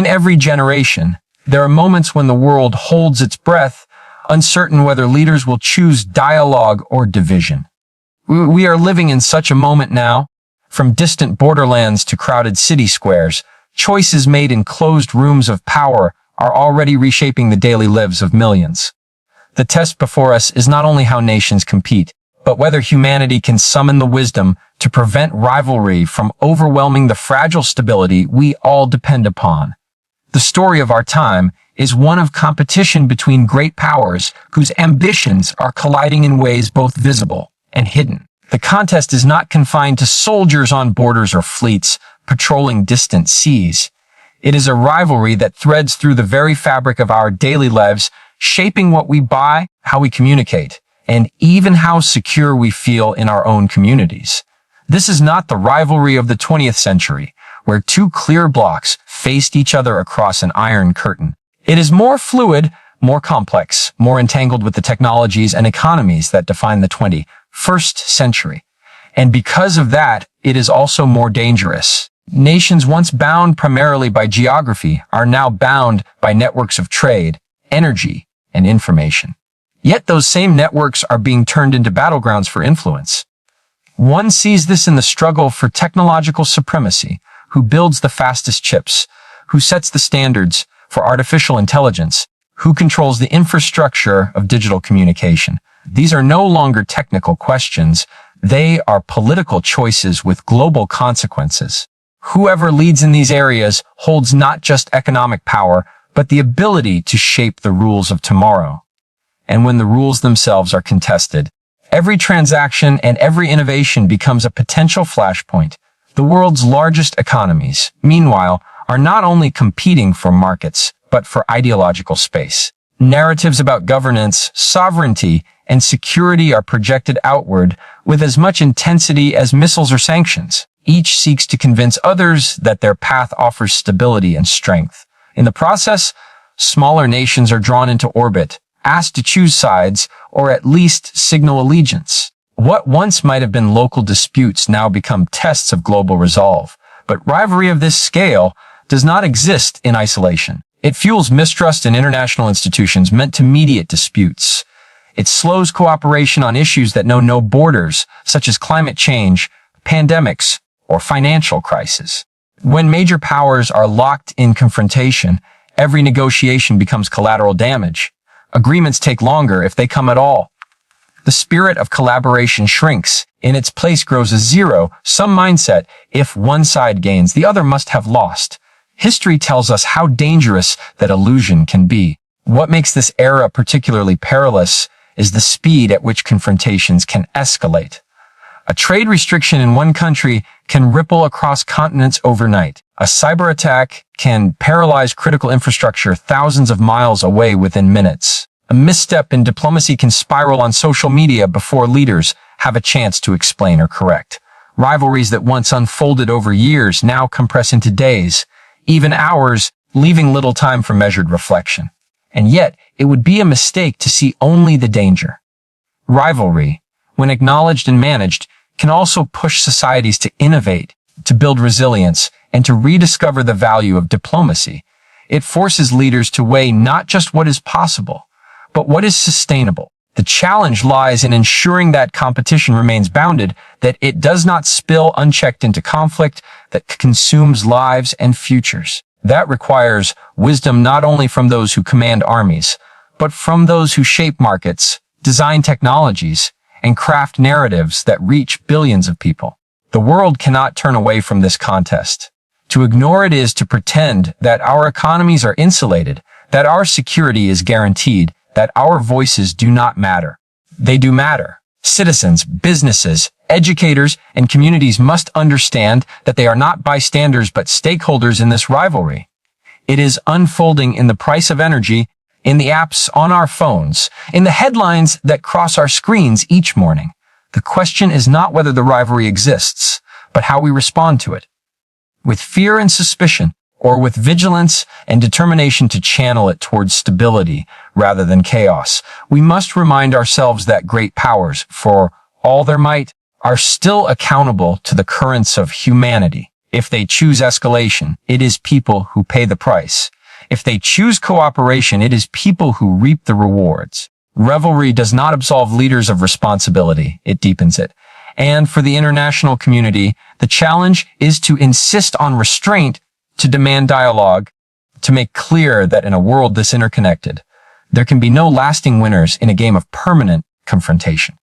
In every generation, there are moments when the world holds its breath, uncertain whether leaders will choose dialogue or division. We are living in such a moment now. From distant borderlands to crowded city squares, choices made in closed rooms of power are already reshaping the daily lives of millions. The test before us is not only how nations compete, but whether humanity can summon the wisdom to prevent rivalry from overwhelming the fragile stability we all depend upon. The story of our time is one of competition between great powers whose ambitions are colliding in ways both visible and hidden. The contest is not confined to soldiers on borders or fleets patrolling distant seas. It is a rivalry that threads through the very fabric of our daily lives, shaping what we buy, how we communicate, and even how secure we feel in our own communities. This is not the rivalry of the 20th century, where two clear blocks faced each other across an iron curtain. It is more fluid, more complex, more entangled with the technologies and economies that define the 21st century. And because of that, it is also more dangerous. Nations once bound primarily by geography are now bound by networks of trade, energy, and information. Yet those same networks are being turned into battlegrounds for influence. One sees this in the struggle for technological supremacy. Who builds the fastest chips? Who sets the standards for artificial intelligence? Who controls the infrastructure of digital communication? These are no longer technical questions. They are political choices with global consequences. Whoever leads in these areas holds not just economic power, but the ability to shape the rules of tomorrow. And when the rules themselves are contested, every transaction and every innovation becomes a potential flashpoint. The world's largest economies, meanwhile, are not only competing for markets, but for ideological space. Narratives about governance, sovereignty, and security are projected outward with as much intensity as missiles or sanctions. Each seeks to convince others that their path offers stability and strength. In the process, smaller nations are drawn into orbit, asked to choose sides, or at least signal allegiance. What once might have been local disputes now become tests of global resolve. But rivalry of this scale does not exist in isolation. It fuels mistrust in international institutions meant to mediate disputes. It slows cooperation on issues that know no borders, such as climate change, pandemics, or financial crisis. When major powers are locked in confrontation, every negotiation becomes collateral damage. Agreements take longer if they come at all. The spirit of collaboration shrinks. In its place grows a zero-sum mindset. If one side gains, the other must have lost. History tells us how dangerous that illusion can be. What makes this era particularly perilous is the speed at which confrontations can escalate. A trade restriction in one country can ripple across continents overnight. A cyber attack can paralyze critical infrastructure thousands of miles away within minutes. A misstep in diplomacy can spiral on social media before leaders have a chance to explain or correct. Rivalries that once unfolded over years now compress into days, even hours, leaving little time for measured reflection. And yet, it would be a mistake to see only the danger. Rivalry, when acknowledged and managed, can also push societies to innovate, to build resilience, and to rediscover the value of diplomacy. It forces leaders to weigh not just what is possible, but what is sustainable. The challenge lies in ensuring that competition remains bounded, that it does not spill unchecked into conflict that consumes lives and futures. That requires wisdom not only from those who command armies, but from those who shape markets, design technologies, and craft narratives that reach billions of people. The world cannot turn away from this contest. To ignore it is to pretend that our economies are insulated, that our security is guaranteed, that our voices do not matter. They do matter. Citizens, businesses, educators, and communities must understand that they are not bystanders but stakeholders in this rivalry. It is unfolding in the price of energy, in the apps on our phones, in the headlines that cross our screens each morning. The question is not whether the rivalry exists, but how we respond to it. With fear and suspicion, or with vigilance and determination to channel it towards stability rather than chaos. We must remind ourselves that great powers, for all their might, are still accountable to the currents of humanity. If they choose escalation, it is people who pay the price. If they choose cooperation, it is people who reap the rewards. Revelry does not absolve leaders of responsibility, it deepens it. And for the international community, the challenge is to insist on restraint, to demand dialogue, to make clear that in a world this interconnected, there can be no lasting winners in a game of permanent confrontation.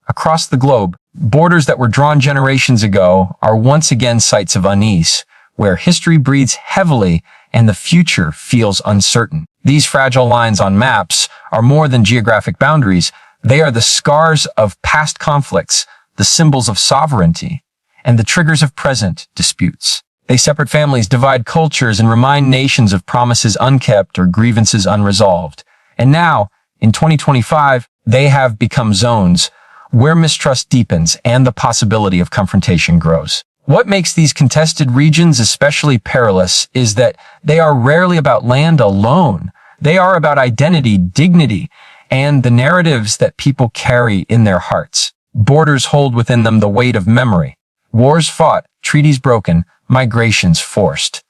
Across the globe, borders that were drawn generations ago are once again sites of unease, where history breathes heavily and the future feels uncertain. These fragile lines on maps are more than geographic boundaries. They are the scars of past conflicts, the symbols of sovereignty, and the triggers of present disputes. They separate families, divide cultures, and remind nations of promises unkept or grievances unresolved. And now, in 2025, they have become zones where mistrust deepens and the possibility of confrontation grows. What makes these contested regions especially perilous is that they are rarely about land alone. They are about identity, dignity, and the narratives that people carry in their hearts. Borders hold within them the weight of memory. Wars fought, treaties broken, migrations forced.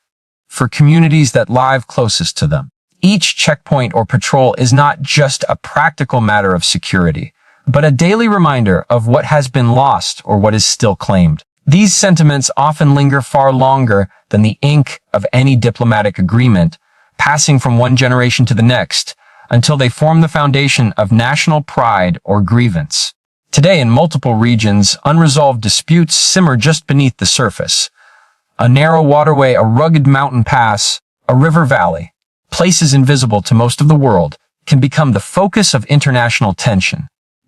For communities that live closest to them, each checkpoint or patrol is not just a practical matter of security, but a daily reminder of what has been lost or what is still claimed. These sentiments often linger far longer than the ink of any diplomatic agreement, passing from one generation to the next, until they form the foundation of national pride or grievance. Today, in multiple regions, unresolved disputes simmer just beneath the surface. A narrow waterway, a rugged mountain pass, a river valley, places invisible to most of the world, can become the focus of international tension.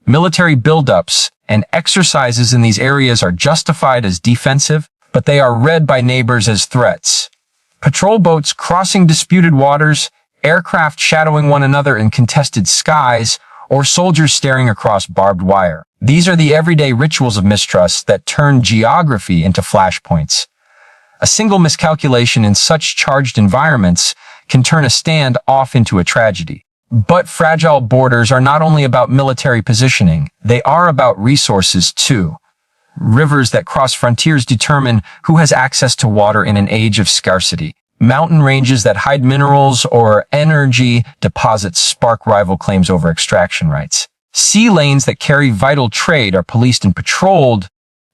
Military buildups and exercises in these areas are justified as defensive, but they are read by neighbors as threats. Patrol boats crossing disputed waters, aircraft shadowing one another in contested skies, or soldiers staring across barbed wire. These are the everyday rituals of mistrust that turn geography into flashpoints. A single miscalculation in such charged environments can turn a standoff into a tragedy. But fragile borders are not only about military positioning, they are about resources too. Rivers that cross frontiers determine who has access to water in an age of scarcity. Mountain ranges that hide minerals or energy deposits spark rival claims over extraction rights. Sea lanes that carry vital trade are policed and patrolled,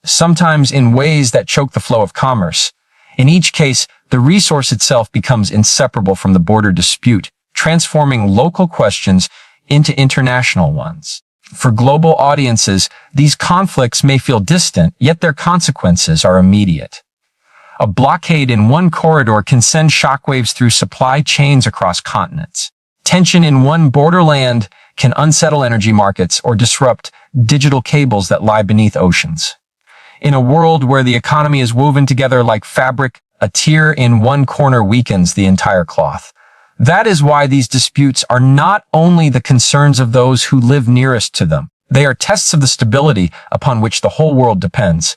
sometimes in ways that choke the flow of commerce. In each case, the resource itself becomes inseparable from the border dispute, transforming local questions into international ones. For global audiences, these conflicts may feel distant, yet their consequences are immediate. A blockade in one corridor can send shockwaves through supply chains across continents. Tension in one borderland can unsettle energy markets or disrupt digital cables that lie beneath oceans. In a world where the economy is woven together like fabric, a tear in one corner weakens the entire cloth. That is why these disputes are not only the concerns of those who live nearest to them. They are tests of the stability upon which the whole world depends.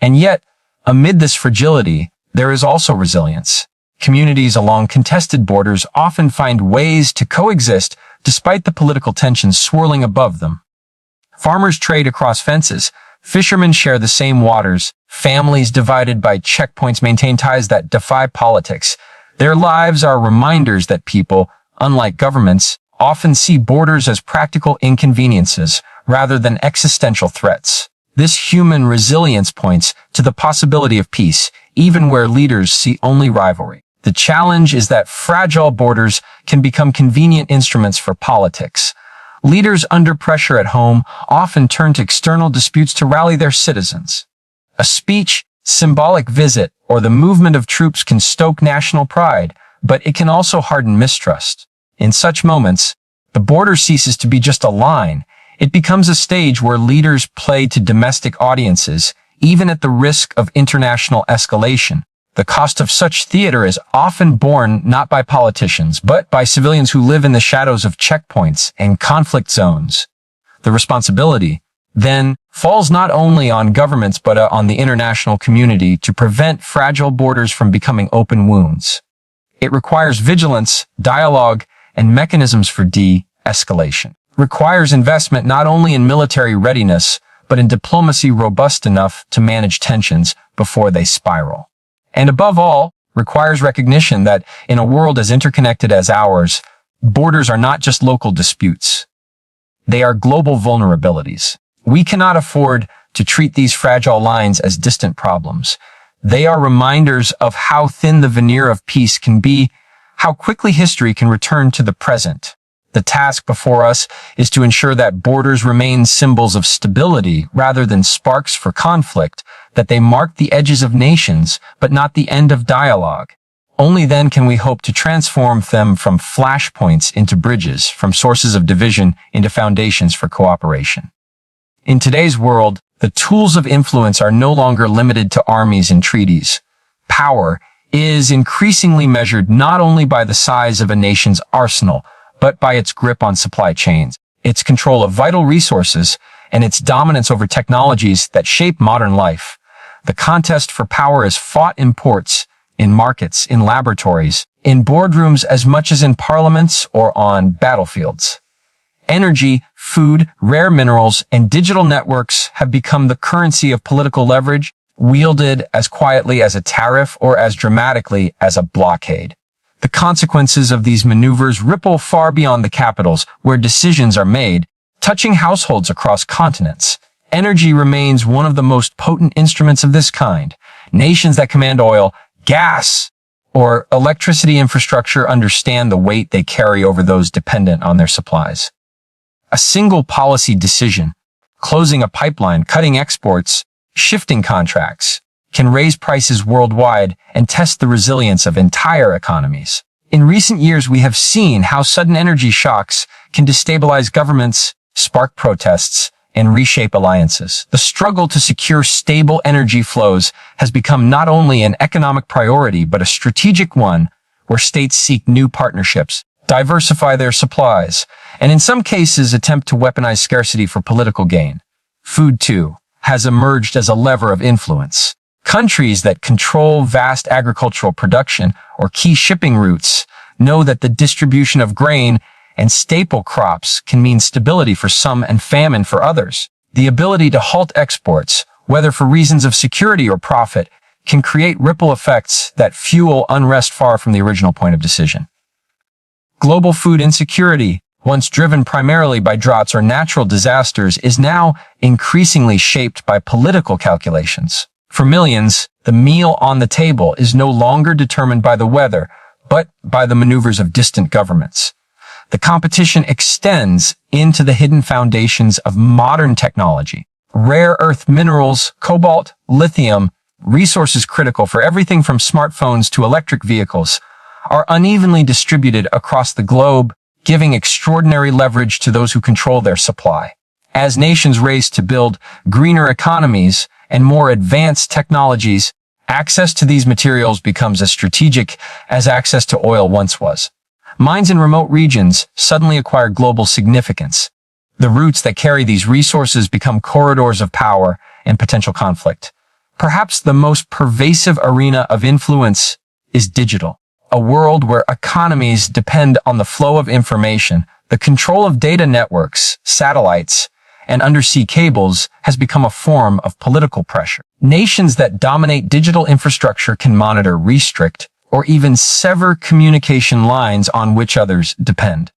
And yet, amid this fragility, there is also resilience. Communities along contested borders often find ways to coexist despite the political tensions swirling above them. Farmers trade across fences. Fishermen share the same waters. Families divided by checkpoints maintain ties that defy politics. Their lives are reminders that people, unlike governments, often see borders as practical inconveniences rather than existential threats. This human resilience points to the possibility of peace, even where leaders see only rivalry. The challenge is that fragile borders can become convenient instruments for politics. Leaders under pressure at home often turn to external disputes to rally their citizens. A speech, symbolic visit, or the movement of troops can stoke national pride, but it can also harden mistrust. In such moments, the border ceases to be just a line. It becomes a stage where leaders play to domestic audiences, even at the risk of international escalation. The cost of such theater is often borne not by politicians, but by civilians who live in the shadows of checkpoints and conflict zones. The responsibility, then, falls not only on governments but on the international community to prevent fragile borders from becoming open wounds. It requires vigilance, dialogue, and mechanisms for de-escalation. Requires investment not only in military readiness, but in diplomacy robust enough to manage tensions before they spiral. And above all, requires recognition that in a world as interconnected as ours, borders are not just local disputes. They are global vulnerabilities. We cannot afford to treat these fragile lines as distant problems. They are reminders of how thin the veneer of peace can be, how quickly history can return to the present. The task before us is to ensure that borders remain symbols of stability rather than sparks for conflict, that they mark the edges of nations, but not the end of dialogue. Only then can we hope to transform them from flashpoints into bridges, from sources of division into foundations for cooperation. In today's world, the tools of influence are no longer limited to armies and treaties. Power is increasingly measured not only by the size of a nation's arsenal, but by its grip on supply chains, its control of vital resources, and its dominance over technologies that shape modern life. The contest for power is fought in ports, in markets, in laboratories, in boardrooms as much as in parliaments or on battlefields. Energy, food, rare minerals, and digital networks have become the currency of political leverage, wielded as quietly as a tariff or as dramatically as a blockade. The consequences of these maneuvers ripple far beyond the capitals where decisions are made, touching households across continents. Energy remains one of the most potent instruments of this kind. Nations that command oil, gas, or electricity infrastructure understand the weight they carry over those dependent on their supplies. A single policy decision, closing a pipeline, cutting exports, shifting contracts, can raise prices worldwide and test the resilience of entire economies. In recent years, we have seen how sudden energy shocks can destabilize governments, spark protests, and reshape alliances. The struggle to secure stable energy flows has become not only an economic priority, but a strategic one where states seek new partnerships, diversify their supplies, and in some cases attempt to weaponize scarcity for political gain. Food, too, has emerged as a lever of influence. Countries that control vast agricultural production or key shipping routes know that the distribution of grain and staple crops can mean stability for some and famine for others. The ability to halt exports, whether for reasons of security or profit, can create ripple effects that fuel unrest far from the original point of decision. Global food insecurity, once driven primarily by droughts or natural disasters, is now increasingly shaped by political calculations. For millions, the meal on the table is no longer determined by the weather, but by the maneuvers of distant governments. The competition extends into the hidden foundations of modern technology. Rare earth minerals, cobalt, lithium, resources critical for everything from smartphones to electric vehicles, are unevenly distributed across the globe, giving extraordinary leverage to those who control their supply. As nations race to build greener economies and more advanced technologies, access to these materials becomes as strategic as access to oil once was. Mines in remote regions suddenly acquire global significance. The routes that carry these resources become corridors of power and potential conflict. Perhaps the most pervasive arena of influence is digital, a world where economies depend on the flow of information. The control of data networks, satellites, and undersea cables has become a form of political pressure. Nations that dominate digital infrastructure can monitor, restrict, or even sever communication lines on which others depend.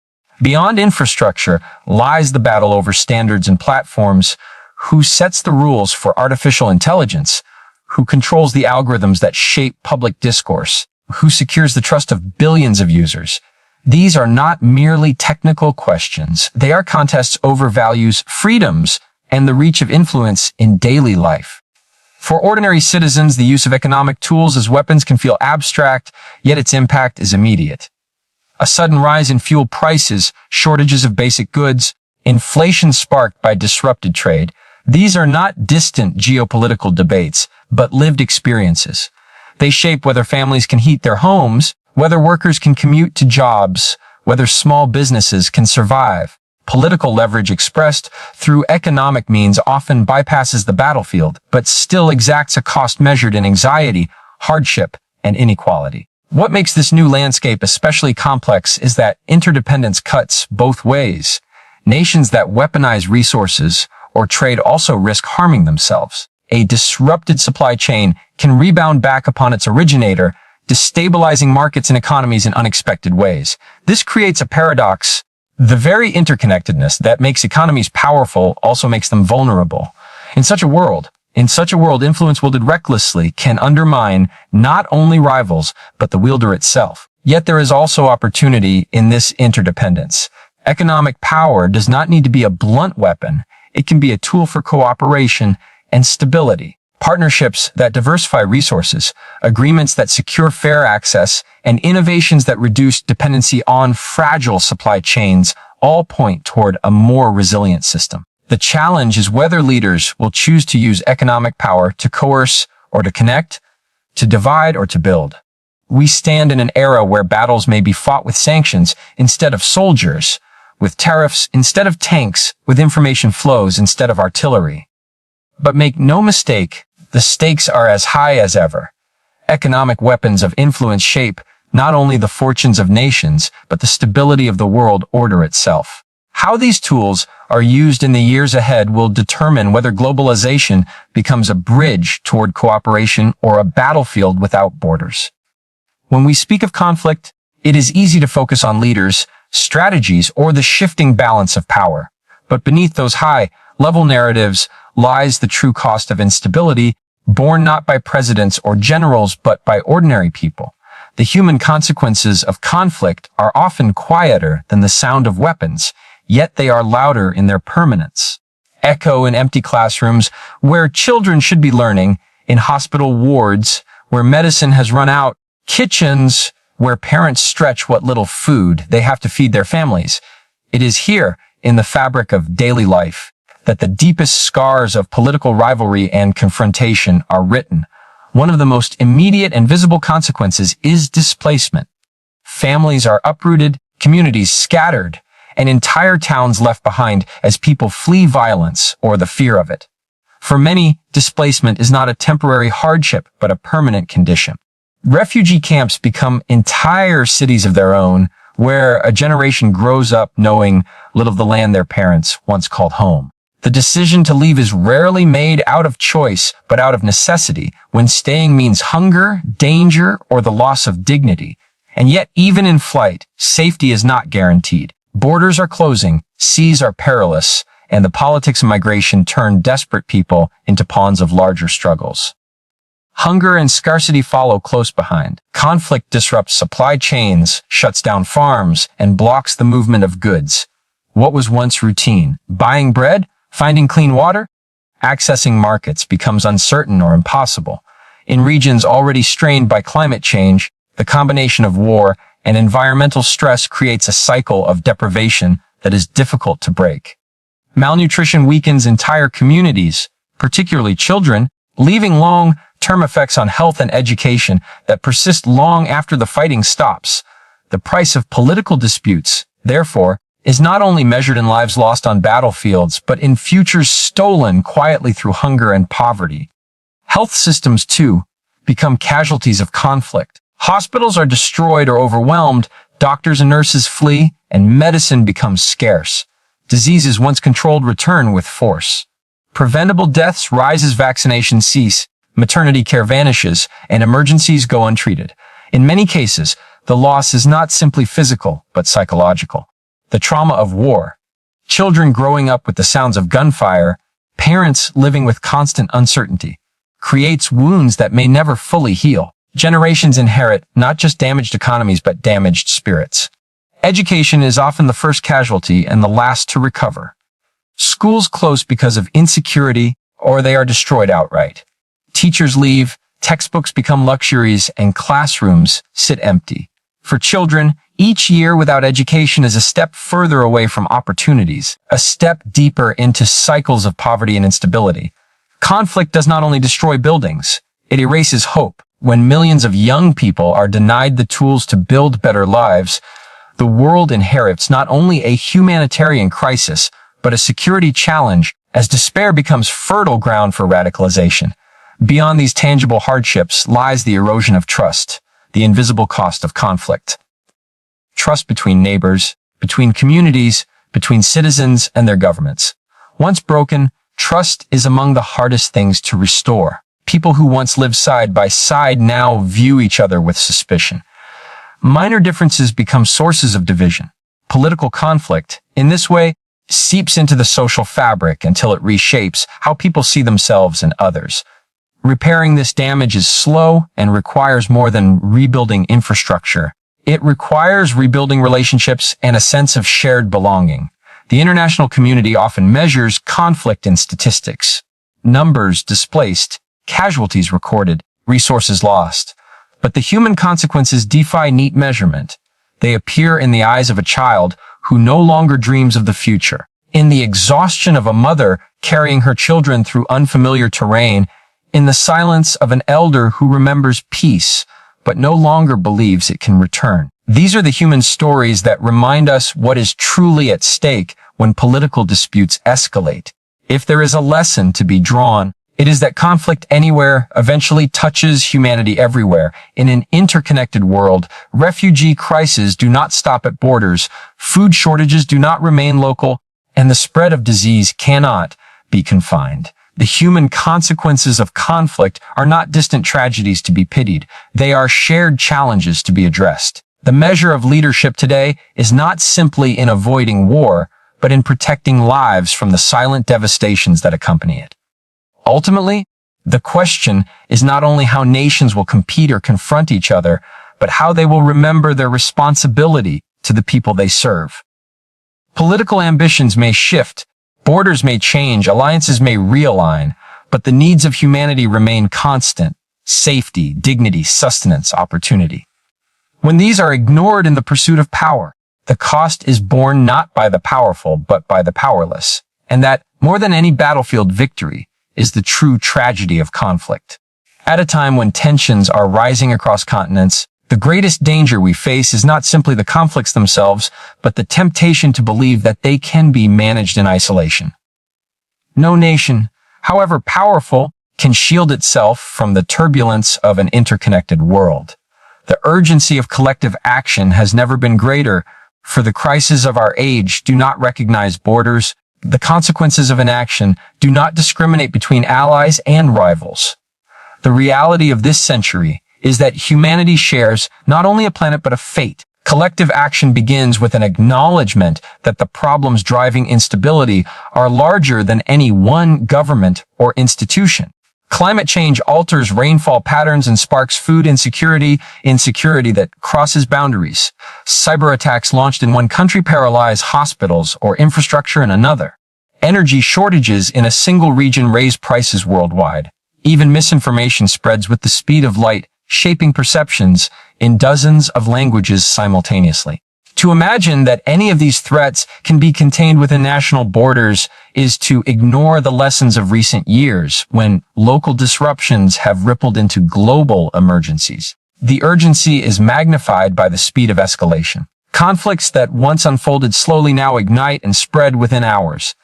Beyond infrastructure lies the battle over standards and platforms. Who sets the rules for artificial intelligence? Who controls the algorithms that shape public discourse? Who secures the trust of billions of users? These are not merely technical questions. They are contests over values, freedoms, and the reach of influence in daily life. For ordinary citizens, the use of economic tools as weapons can feel abstract, yet its impact is immediate. A sudden rise in fuel prices, shortages of basic goods, inflation sparked by disrupted trade. These are not distant geopolitical debates, but lived experiences. They shape whether families can heat their homes, whether workers can commute to jobs, whether small businesses can survive. Political leverage expressed through economic means often bypasses the battlefield, but still exacts a cost measured in anxiety, hardship, and inequality. What makes this new landscape especially complex is that interdependence cuts both ways. Nations that weaponize resources or trade also risk harming themselves. A disrupted supply chain can rebound back upon its originator, destabilizing markets and economies in unexpected ways. This creates a paradox. The very interconnectedness that makes economies powerful also makes them vulnerable. In such a world, influence wielded recklessly can undermine not only rivals, but the wielder itself. Yet there is also opportunity in this interdependence. Economic power does not need to be a blunt weapon. It can be a tool for cooperation and stability. Partnerships that diversify resources, agreements that secure fair access, and innovations that reduce dependency on fragile supply chains all point toward a more resilient system. The challenge is whether leaders will choose to use economic power to coerce or to connect, to divide or to build. We stand in an era where battles may be fought with sanctions instead of soldiers, with tariffs instead of tanks, with information flows instead of artillery. But make no mistake, the stakes are as high as ever. Economic weapons of influence shape not only the fortunes of nations, but the stability of the world order itself. How these tools are used in the years ahead will determine whether globalization becomes a bridge toward cooperation or a battlefield without borders. When we speak of conflict, it is easy to focus on leaders, strategies, or the shifting balance of power. But beneath those high-level narratives lies the true cost of instability, borne not by presidents or generals, but by ordinary people. The human consequences of conflict are often quieter than the sound of weapons, yet they are louder in their permanence. Echo in empty classrooms where children should be learning, in hospital wards where medicine has run out, kitchens where parents stretch what little food they have to feed their families. It is here, in the fabric of daily life, that the deepest scars of political rivalry and confrontation are written. One of the most immediate and visible consequences is displacement. Families are uprooted, communities scattered, and entire towns left behind as people flee violence or the fear of it. For many, displacement is not a temporary hardship, but a permanent condition. Refugee camps become entire cities of their own, where a generation grows up knowing little of the land their parents once called home. The decision to leave is rarely made out of choice, but out of necessity, when staying means hunger, danger, or the loss of dignity. And yet, even in flight, safety is not guaranteed. Borders are closing, seas are perilous, and the politics of migration turn desperate people into pawns of larger struggles. Hunger and scarcity follow close behind. Conflict disrupts supply chains, shuts down farms, and blocks the movement of goods. What was once routine, buying bread, finding clean water, accessing markets becomes uncertain or impossible. In regions already strained by climate change, the combination of war and environmental stress creates a cycle of deprivation that is difficult to break. Malnutrition weakens entire communities, particularly children, leaving long-term effects on health and education that persist long after the fighting stops. The price of political disputes, therefore, is not only measured in lives lost on battlefields, but in futures stolen quietly through hunger and poverty. Health systems, too, become casualties of conflict. Hospitals are destroyed or overwhelmed, doctors and nurses flee, and medicine becomes scarce. Diseases once controlled return with force. Preventable deaths rise as vaccinations cease, maternity care vanishes, and emergencies go untreated. In many cases, the loss is not simply physical, but psychological. The trauma of war, children growing up with the sounds of gunfire, parents living with constant uncertainty, creates wounds that may never fully heal. Generations inherit not just damaged economies, but damaged spirits. Education is often the first casualty and the last to recover. Schools close because of insecurity, or they are destroyed outright. Teachers leave, textbooks become luxuries, and classrooms sit empty. For children, each year without education is a step further away from opportunities, a step deeper into cycles of poverty and instability. Conflict does not only destroy buildings, it erases hope. When millions of young people are denied the tools to build better lives, the world inherits not only a humanitarian crisis, but a security challenge as despair becomes fertile ground for radicalization. Beyond these tangible hardships lies the erosion of trust, the invisible cost of conflict. Trust between neighbors, between communities, between citizens and their governments. Once broken, Trust is among the hardest things to restore. People who once lived side by side now view each other with suspicion. Minor differences become sources of division. Political conflict, in this way, seeps into the social fabric until it reshapes how people see themselves and others. Repairing this damage is slow and requires more than rebuilding infrastructure. It requires rebuilding relationships and a sense of shared belonging. The international community often measures conflict in statistics. Numbers displaced, casualties recorded, resources lost. But the human consequences defy neat measurement. They appear in the eyes of a child who no longer dreams of the future, in the exhaustion of a mother carrying her children through unfamiliar terrain, in the silence of an elder who remembers peace, but no longer believes it can return. These are the human stories that remind us what is truly at stake when political disputes escalate. If there is a lesson to be drawn, it is that conflict anywhere eventually touches humanity everywhere. In an interconnected world, refugee crises do not stop at borders, food shortages do not remain local, and the spread of disease cannot be confined. The human consequences of conflict are not distant tragedies to be pitied. They are shared challenges to be addressed. The measure of leadership today is not simply in avoiding war, but in protecting lives from the silent devastations that accompany it. Ultimately, the question is not only how nations will compete or confront each other, but how they will remember their responsibility to the people they serve. Political ambitions may shift, borders may change, alliances may realign, but the needs of humanity remain constant: safety, dignity, sustenance, opportunity. When these are ignored in the pursuit of power, the cost is borne not by the powerful, but by the powerless. And that, more than any battlefield victory, is the true tragedy of conflict. At a time when tensions are rising across continents, the greatest danger we face is not simply the conflicts themselves, but the temptation to believe that they can be managed in isolation. No nation, however powerful, can shield itself from the turbulence of an interconnected world. The urgency of collective action has never been greater, for the crises of our age do not recognize borders. The consequences of inaction do not discriminate between allies and rivals. The reality of this century is that humanity shares not only a planet but a fate. Collective action begins with an acknowledgement that the problems driving instability are larger than any one government or institution. Climate change alters rainfall patterns and sparks food insecurity that crosses boundaries. Cyber attacks launched in one country paralyze hospitals or infrastructure in another. Energy shortages in a single region raise prices worldwide. Even misinformation spreads with the speed of light, shaping perceptions in dozens of languages simultaneously. To imagine that any of these threats can be contained within national borders is to ignore the lessons of recent years when local disruptions have rippled into global emergencies. The urgency is magnified by the speed of escalation. Conflicts that once unfolded slowly now ignite and spread within hours.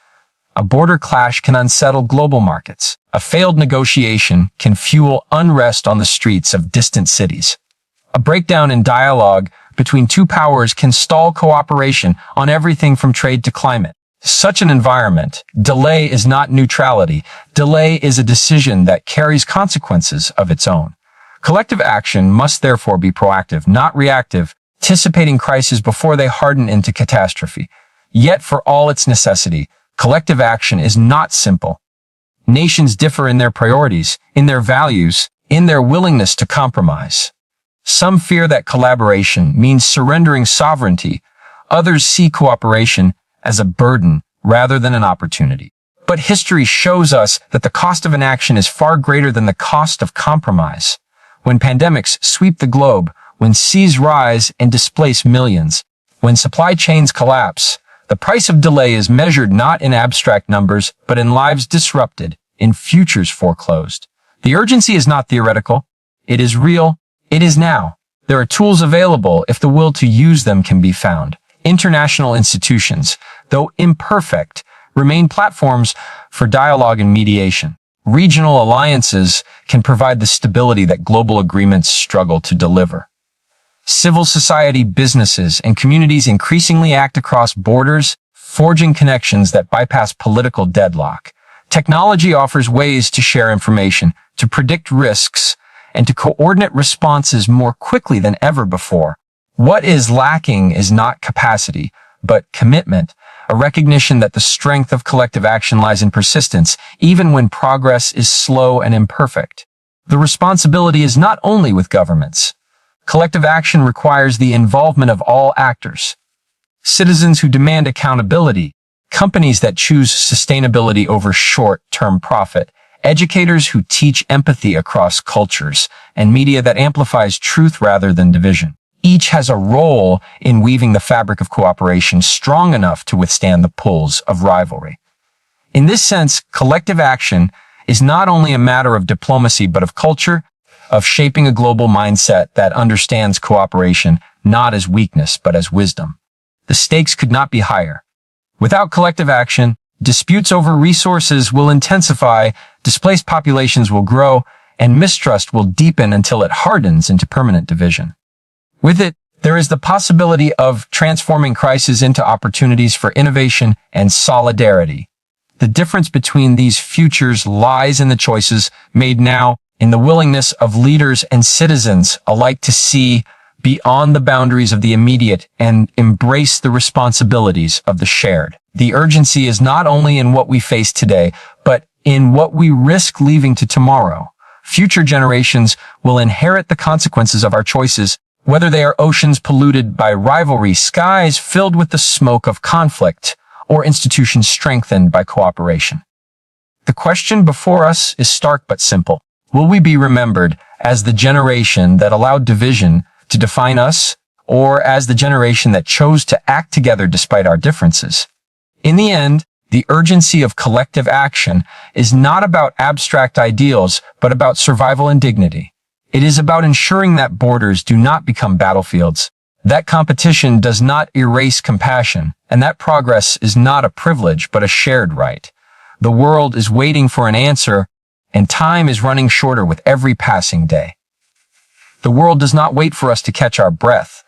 A border clash can unsettle global markets. A failed negotiation can fuel unrest on the streets of distant cities. A breakdown in dialogue between two powers can stall cooperation on everything from trade to climate. Such an environment, delay is not neutrality. Delay is a decision that carries consequences of its own. Collective action must therefore be proactive, not reactive, anticipating crises before they harden into catastrophe. Yet for all its necessity, collective action is not simple. Nations differ in their priorities, in their values, in their willingness to compromise. Some fear that collaboration means surrendering sovereignty. Others see cooperation as a burden rather than an opportunity. But history shows us that the cost of inaction is far greater than the cost of compromise. When pandemics sweep the globe, when seas rise and displace millions, when supply chains collapse, the price of delay is measured not in abstract numbers, but in lives disrupted, in futures foreclosed. The urgency is not theoretical. It is real. It is now. There are tools available if the will to use them can be found. International institutions, though imperfect, remain platforms for dialogue and mediation. Regional alliances can provide the stability that global agreements struggle to deliver. Civil society, businesses, and communities increasingly act across borders, forging connections that bypass political deadlock. Technology offers ways to share information, to predict risks, and to coordinate responses more quickly than ever before. What is lacking is not capacity, but commitment, a recognition that the strength of collective action lies in persistence, even when progress is slow and imperfect. The responsibility is not only with governments. Collective action requires the involvement of all actors. Citizens who demand accountability, companies that choose sustainability over short-term profit, educators who teach empathy across cultures, and media that amplifies truth rather than division. Each has a role in weaving the fabric of cooperation strong enough to withstand the pulls of rivalry. In this sense, collective action is not only a matter of diplomacy but of culture, of shaping a global mindset that understands cooperation not as weakness but as wisdom. The stakes could not be higher. Without collective action, disputes over resources will intensify, displaced populations will grow, and mistrust will deepen until it hardens into permanent division. With it, there is the possibility of transforming crises into opportunities for innovation and solidarity. The difference between these futures lies in the choices made now, in the willingness of leaders and citizens alike to see beyond the boundaries of the immediate and embrace the responsibilities of the shared. The urgency is not only in what we face today, but in what we risk leaving to tomorrow. Future generations will inherit the consequences of our choices, whether they are oceans polluted by rivalry, skies filled with the smoke of conflict, or institutions strengthened by cooperation. The question before us is stark but simple. Will we be remembered as the generation that allowed division to define us, or as the generation that chose to act together despite our differences? In the end, the urgency of collective action is not about abstract ideals, but about survival and dignity. It is about ensuring that borders do not become battlefields, that competition does not erase compassion, and that progress is not a privilege but a shared right. The world is waiting for an answer, and time is running shorter with every passing day. The world does not wait for us to catch our breath.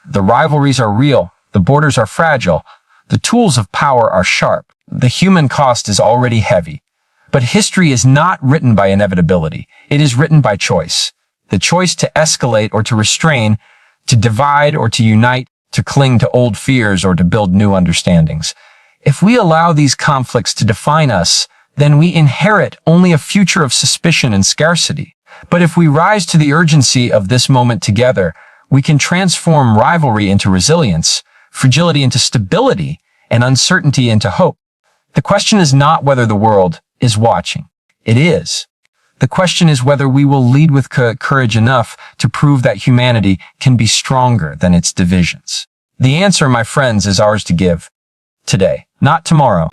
The rivalries are real, the borders are fragile, the tools of power are sharp, the human cost is already heavy. But history is not written by inevitability. It is written by choice. The choice to escalate or to restrain, to divide or to unite, to cling to old fears or to build new understandings. If we allow these conflicts to define us, then we inherit only a future of suspicion and scarcity. But if we rise to the urgency of this moment together, we can transform rivalry into resilience, fragility into stability, and uncertainty into hope. The question is not whether the world is watching. It is. The question is whether we will lead with courage enough to prove that humanity can be stronger than its divisions. The answer, my friends, is ours to give. Today, not tomorrow.